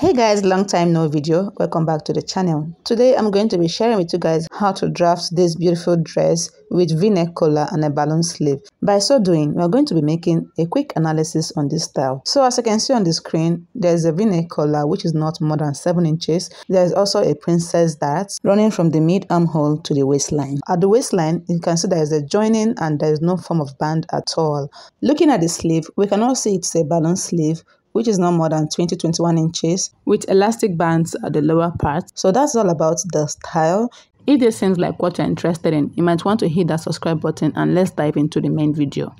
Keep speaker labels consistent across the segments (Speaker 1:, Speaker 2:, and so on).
Speaker 1: Hey guys, long time no video. Welcome back to the channel. Today I'm going to be sharing with you guys how to draft this beautiful dress with v-neck collar and a balloon sleeve. By so doing, we are going to be making a quick analysis on this style. So as you can see on the screen, there's a v-neck collar which is not more than 7 inches. There's also a princess dart running from the mid armhole to the waistline. At the waistline, you can see there is a joining and there is no form of band at all. Looking at the sleeve, we can also see it's a balloon sleeve which is not more than 20-21 inches with elastic bands at the lower part. So that's all about the style. If this seems like what you're interested in, you might want to hit that subscribe button and let's dive into the main video.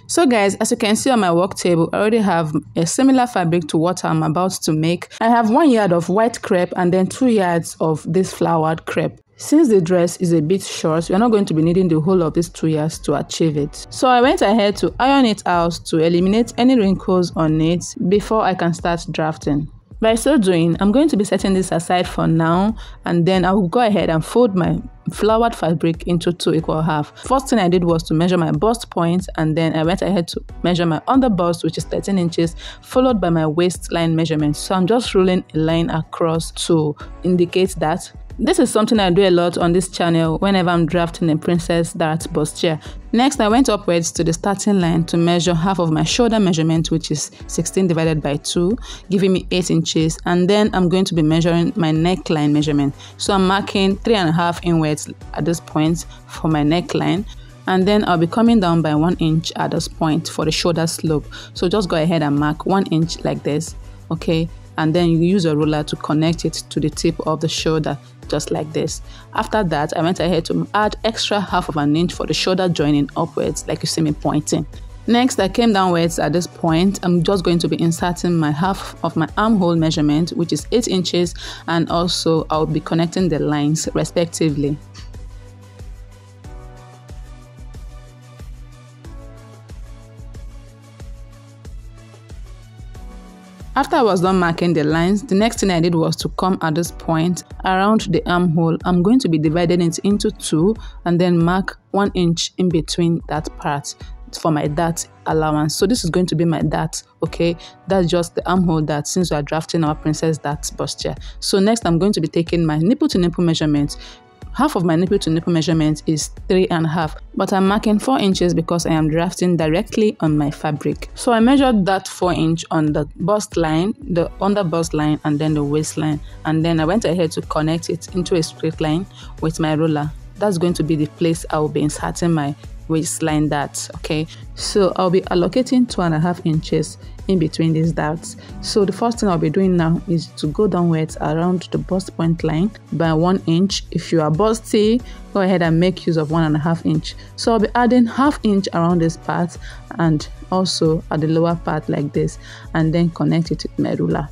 Speaker 1: So guys, as you can see on my work table, I already have a similar fabric to what I'm about to make. I have 1 yard of white crepe and then 2 yards of this flowered crepe. Since the dress is a bit short, you're not going to be needing the whole of these 2 yards to achieve it. So I went ahead to iron it out to eliminate any wrinkles on it before I can start drafting. By so doing, I'm going to be setting this aside for now, and then I will go ahead and fold my flowered fabric into 2 equal halves. First thing I did was to measure my bust point, and then I went ahead to measure my under bust, which is 13 inches, followed by my waistline measurement. So I'm just rolling a line across to indicate that. This is something I do a lot on this channel whenever I'm drafting a princess dart bustier. Next, I went upwards to the starting line to measure half of my shoulder measurement, which is 16 divided by 2, giving me 8 inches. And then I'm going to be measuring my neckline measurement. So I'm marking 3.5 inwards at this point for my neckline. And then I'll be coming down by 1 inch at this point for the shoulder slope. So just go ahead and mark 1 inch like this, okay? And then you use a ruler to connect it to the tip of the shoulder, just like this. After that, I went ahead to add extra half of an inch for the shoulder joining upwards, like you see me pointing. Next, I came downwards at this point. I'm just going to be inserting my half of my armhole measurement, which is 8 inches, and also I'll be connecting the lines respectively. After I was done marking the lines, the next thing I did was to come at this point around the armhole. I'm going to be dividing it into 2 and then mark 1 inch in between that part for my dart allowance. So this is going to be my dart, okay? That's just the armhole dart since we are drafting our princess dart bustier. So next I'm going to be taking my nipple to nipple measurement. Half of my nipple to nipple measurement is 3.5, but I'm marking 4 inches because I am drafting directly on my fabric. So I measured that 4 inch on the bust line, the under bust line, and then the waistline. And then I went ahead to connect it into a straight line with my ruler. That's going to be the place I will be inserting my waistline darts, okay? So I'll be allocating 2.5 inches in between these darts. So the first thing I'll be doing now is to go downwards around the bust point line by 1 inch. If you are busty, go ahead and make use of 1.5 inch. So I'll be adding ½ inch around this part and also at the lower part like this, and then connect it with my ruler.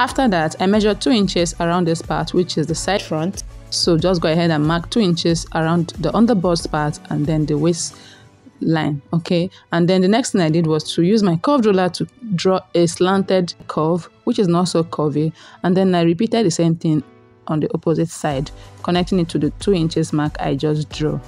Speaker 1: After that, I measured 2 inches around this part, which is the side front. So just go ahead and mark 2 inches around the under bust part and then the waistline, okay? And then the next thing I did was to use my curved ruler to draw a slanted curve, which is not so curvy. And then I repeated the same thing on the opposite side, connecting it to the 2 inches mark I just drew.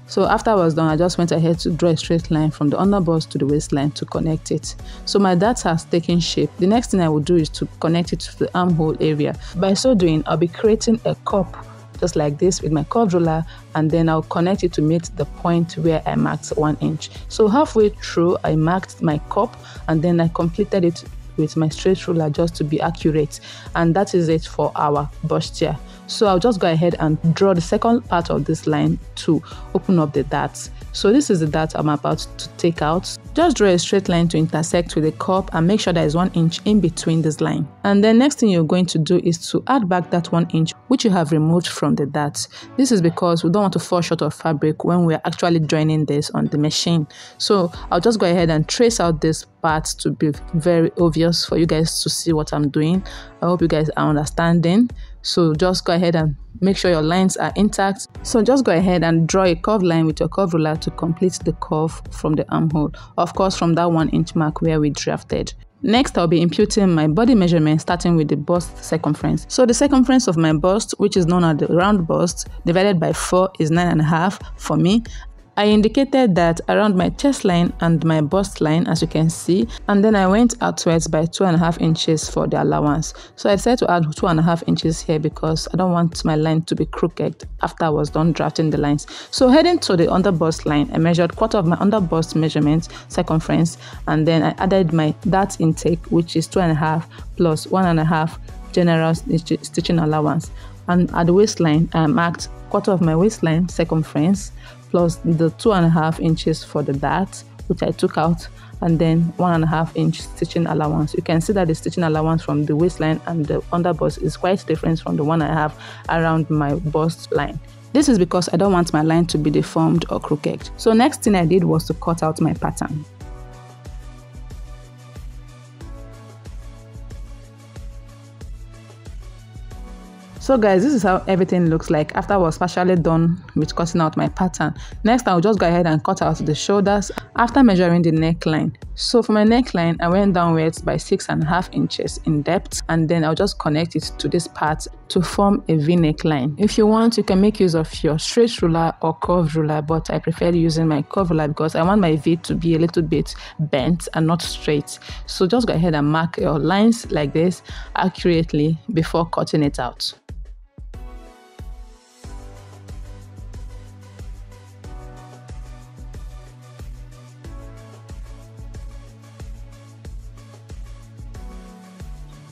Speaker 1: So after I was done, I just went ahead to draw a straight line from the under bust to the waistline to connect it. So my dart has taken shape. The next thing I will do is to connect it to the armhole area. By so doing, I'll be creating a cup just like this with my curved ruler, and then I'll connect it to meet the point where I marked 1 inch. So halfway through, I marked my cup and then I completed it with my straight ruler just to be accurate, and that is it for our bustier. So I'll just go ahead and draw the second part of this line to open up the darts. So this is the dart I'm about to take out. Just draw a straight line to intersect with the cup and make sure there is 1 inch in between this line. And then next thing you're going to do is to add back that 1 inch which you have removed from the dart. This is because we don't want to fall short of fabric when we're actually joining this on the machine. So I'll just go ahead and trace out this part to be very obvious for you guys to see what I'm doing. I hope you guys are understanding. So just go ahead and make sure your lines are intact. So just go ahead and draw a curved line with your curved ruler to complete the curve from the armhole, of course from that 1 inch mark where we drafted. Next, I'll be imputing my body measurement starting with the bust circumference. So the circumference of my bust, which is known as the round bust, divided by 4 is 9.5 for me. I indicated that around my chest line and my bust line, as you can see, and then I went outwards by 2.5 inches for the allowance. So I decided to add 2.5 inches here because I don't want my line to be crooked after I was done drafting the lines. So heading to the under bust line, I measured quarter of my under bust measurement circumference, and then I added my dart intake, which is 2.5 plus 1.5 general stitching allowance. And at the waistline, I marked quarter of my waistline circumference plus the 2.5 inches for the dart, which I took out, and then 1.5 inch stitching allowance. You can see that the stitching allowance from the waistline and the under bust is quite different from the one I have around my bust line. This is because I don't want my line to be deformed or crooked. So next thing I did was to cut out my pattern. So guys, this is how everything looks like after I was partially done with cutting out my pattern. Next, I'll just go ahead and cut out the shoulders after measuring the neckline. So for my neckline, I went downwards by 6.5 inches in depth, and then I'll just connect it to this part to form a V neckline. If you want, you can make use of your straight ruler or curved ruler, but I prefer using my curved ruler because I want my V to be a little bit bent and not straight. So just go ahead and mark your lines like this accurately before cutting it out.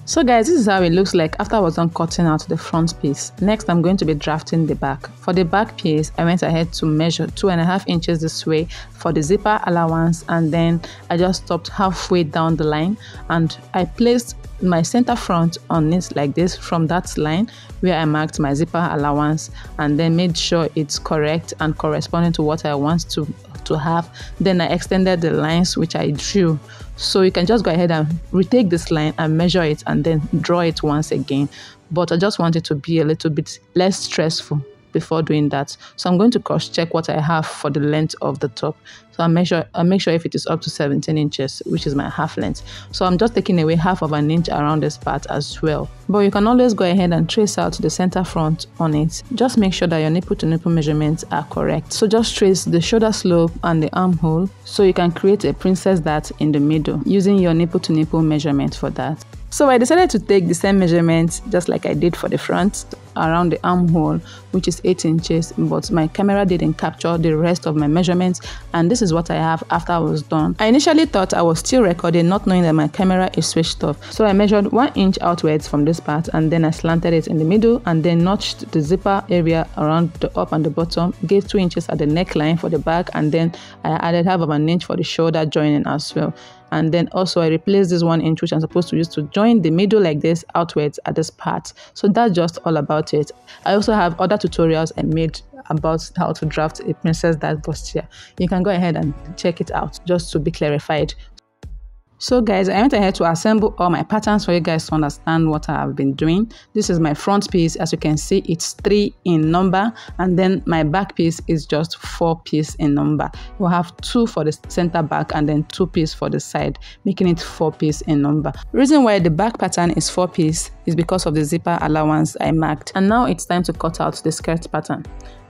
Speaker 1: So guys, this is how it looks like after I was done cutting out the front piece. Next, I'm going to be drafting the back. For the back piece, I went ahead to measure 2.5 inches this way for the zipper allowance, and then I just stopped halfway down the line and I placed my center front on it like this from that line where I marked my zipper allowance, and then made sure it's correct and corresponding to what I want to have. Then I extended the lines which I drew. So you can just go ahead and retake this line and measure it and then draw it once again. But I just want it to be a little bit less stressful before doing that. So I'm going to cross check what I have for the length of the top. So I make sure if it is up to 17 inches, which is my half length. So I'm just taking away half of an inch around this part as well. But you can always go ahead and trace out the center front on it. Just make sure that your nipple to nipple measurements are correct. So just trace the shoulder slope and the armhole so you can create a princess dart in the middle using your nipple to nipple measurement for that. So I decided to take the same measurement just like I did for the front around the armhole, which is 8 inches, but my camera didn't capture the rest of my measurements, and this is what I have after I was done. I initially thought I was still recording, not knowing that my camera is switched off. So I measured 1 inch outwards from this part, and then I slanted it in the middle and then notched the zipper area around the up and the bottom, gave 2 inches at the neckline for the back, and then I added half of an inch for the shoulder joining as well. And then also I replaced this 1 inch which I'm supposed to use to join the middle like this outwards at this part. So that's just all about it. I also have other tutorials I made about how to draft a princess dart bustier. You can go ahead and check it out just to be clarified. So guys, I went ahead to assemble all my patterns for you guys to understand what I have been doing. This is my front piece. As you can see, it's 3 in number, and then my back piece is just 4 pieces in number. We'll have 2 for the center back and then 2 pieces for the side, making it 4 pieces in number. The reason why the back pattern is 4 pieces is because of the zipper allowance I marked. And now it's time to cut out the skirt pattern.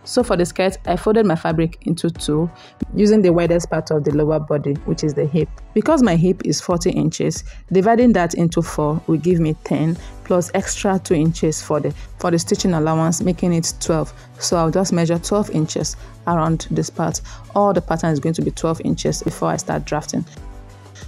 Speaker 1: So for the skirt, I folded my fabric into 2 using the widest part of the lower body, which is the hip. Because my hip is 40 inches, dividing that into 4 will give me 10 plus extra 2 inches for the stitching allowance, making it 12. So I'll just measure 12 inches around this part. All the pattern is going to be 12 inches before I start drafting.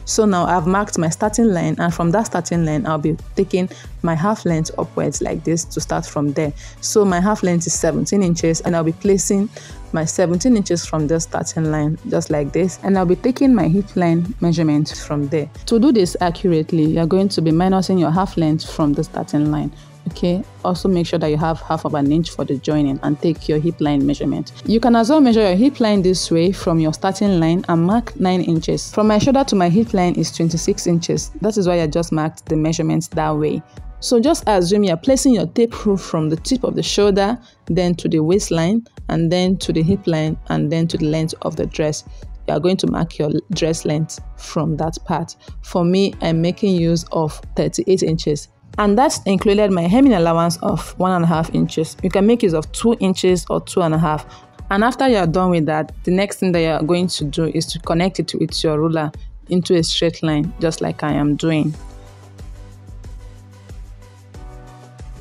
Speaker 1: So now I've marked my starting line, and from that starting line I'll be taking my half length upwards like this to start from there. So my half length is 17 inches, and I'll be placing my 17 inches from the starting line just like this, and I'll be taking my hip line measurement from there. To do this accurately, you're going to be minusing your half length from the starting line. Okay, also make sure that you have half of an inch for the joining and take your hip line measurement. You can as well measure your hip line this way from your starting line and mark 9 inches. From my shoulder to my hip line is 26 inches. That is why I just marked the measurements that way. So just assume you're placing your tape rule from the tip of the shoulder, then to the waistline, and then to the hip line, and then to the length of the dress. You are going to mark your dress length from that part. For me, I'm making use of 38 inches. And that's included my hemming allowance of 1.5 inches. You can make use of 2 inches or 2.5. And after you are done with that, the next thing that you are going to do is to connect it with your ruler into a straight line, just like I am doing.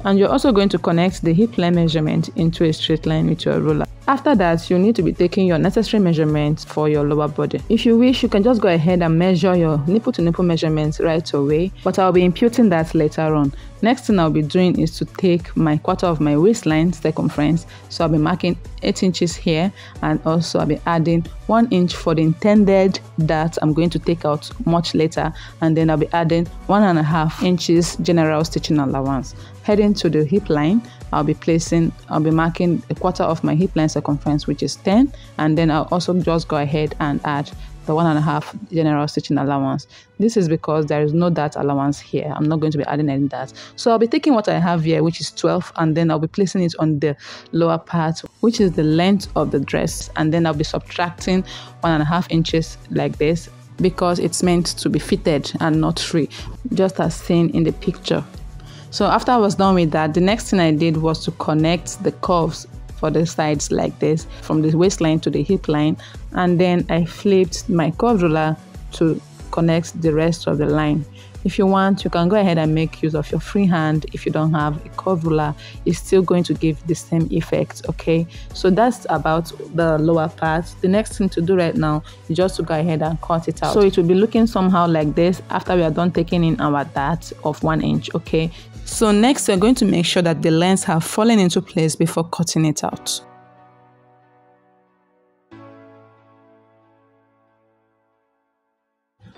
Speaker 1: And you're also going to connect the hip line measurement into a straight line with your ruler. After that, you need to be taking your necessary measurements for your lower body. If you wish, you can just go ahead and measure your nipple to nipple measurements right away, but I'll be imputing that later on. Next thing I'll be doing is to take my quarter of my waistline circumference. So I'll be marking 8 inches here, and also I'll be adding 1 inch for the intended that I'm going to take out much later, and then I'll be adding 1.5 inches general stitching allowance. Heading to the hip line, I'll be marking a quarter of my hip line circumference, which is 10, and then I'll also just go ahead and add the 1.5 general stitching allowance. This is because there is no dart allowance here. I'm not going to be adding any dart. So I'll be taking what I have here, which is 12, and then I'll be placing it on the lower part, which is the length of the dress, and then I'll be subtracting 1.5 inches like this, because it's meant to be fitted and not free, just as seen in the picture. So after I was done with that, the next thing I did was to connect the curves for the sides like this, from the waistline to the hip line, and then I flipped my curve ruler to connect the rest of the line. If you want, you can go ahead and make use of your free hand. If you don't have a curve ruler, it's still going to give the same effect. Okay, so that's about the lower part. The next thing to do right now is just to go ahead and cut it out. So it will be looking somehow like this after we are done taking in our dart of 1 inch. Okay, so next we're going to make sure that the lines have fallen into place before cutting it out.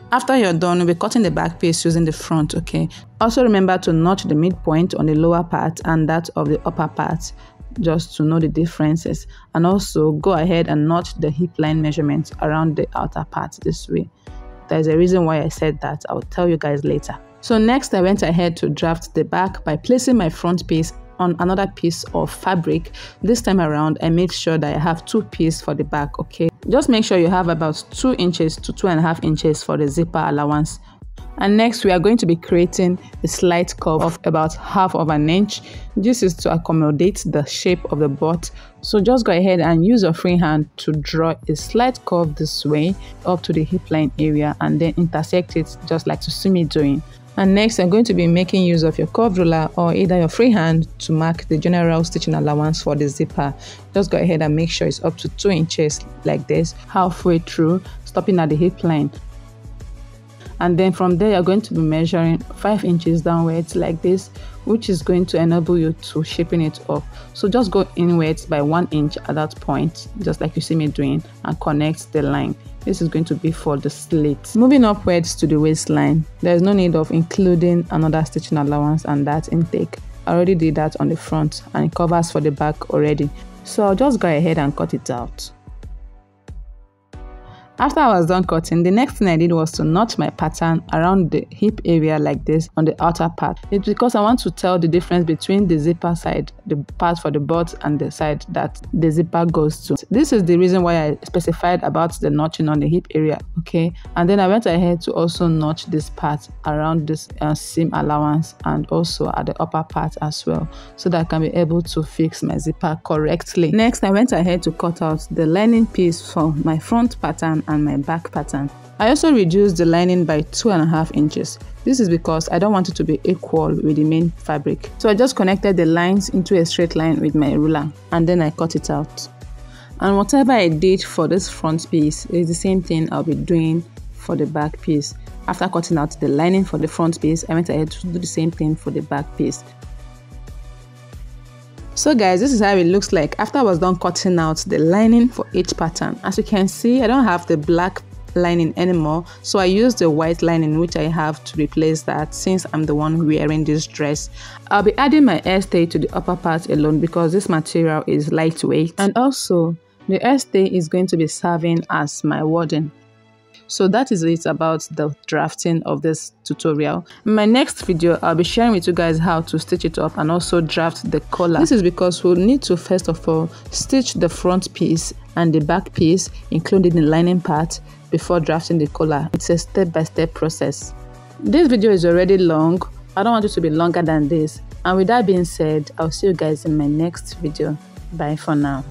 Speaker 1: After you're done, we'll be cutting the back piece using the front. Okay, also remember to notch the midpoint on the lower part and that of the upper part, just to know the differences, and also go ahead and notch the hip line measurements around the outer part this way. There's a reason why I said that. I'll tell you guys later. So next I went ahead to draft the back by placing my front piece on another piece of fabric. This time around I made sure that I have 2 pieces for the back. Okay, just make sure you have about 2 inches to 2.5 inches for the zipper allowance. And next we are going to be creating a slight curve of about 1/2 inch. This is to accommodate the shape of the butt. So just go ahead and use your free hand to draw a slight curve this way up to the hip line area, and then intersect it just like you see me doing. And next I'm going to be making use of your curved ruler or either your free hand to mark the general stitching allowance for the zipper. Just go ahead and make sure it's up to 2 inches like this, halfway through, stopping at the hip line. And then from there you're going to be measuring 5 inches downwards like this, which is going to enable you to shaping it up. So just go inwards by 1 inch at that point, just like you see me doing, and connect the line. This is going to be for the slit. Moving upwards to the waistline, there is no need of including another stitching allowance and that intake. I already did that on the front and it covers for the back already. So I'll just go ahead and cut it out. After I was done cutting, the next thing I did was to notch my pattern around the hip area like this on the outer part. It's because I want to tell the difference between the zipper side, the part for the butt, and the side that the zipper goes to. This is the reason why I specified about the notching on the hip area. Okay, and then I went ahead to also notch this part around this seam allowance and also at the upper part as well, so that I can be able to fix my zipper correctly. Next, I went ahead to cut out the lining piece for my front pattern and my back pattern. I also reduced the lining by 2.5 inches. This is because I don't want it to be equal with the main fabric. So I just connected the lines into a straight line with my ruler and then I cut it out. And whatever I did for this front piece is the same thing I'll be doing for the back piece. After cutting out the lining for the front piece, I went ahead to do the same thing for the back piece. So guys, this is how it looks like after I was done cutting out the lining for each pattern. As you can see, I don't have the black lining anymore, so I used the white lining which I have to replace that since I'm the one wearing this dress. I'll be adding my hair stay to the upper part alone because this material is lightweight, and also the hair stay is going to be serving as my wadding. So that is it about the drafting of this tutorial. In my next video, I'll be sharing with you guys how to stitch it up and also draft the collar. This is because we'll need to first of all stitch the front piece and the back piece, including the lining part, before drafting the collar. It's a step-by-step process. This video is already long. I don't want it to be longer than this. And with that being said, I'll see you guys in my next video. Bye for now.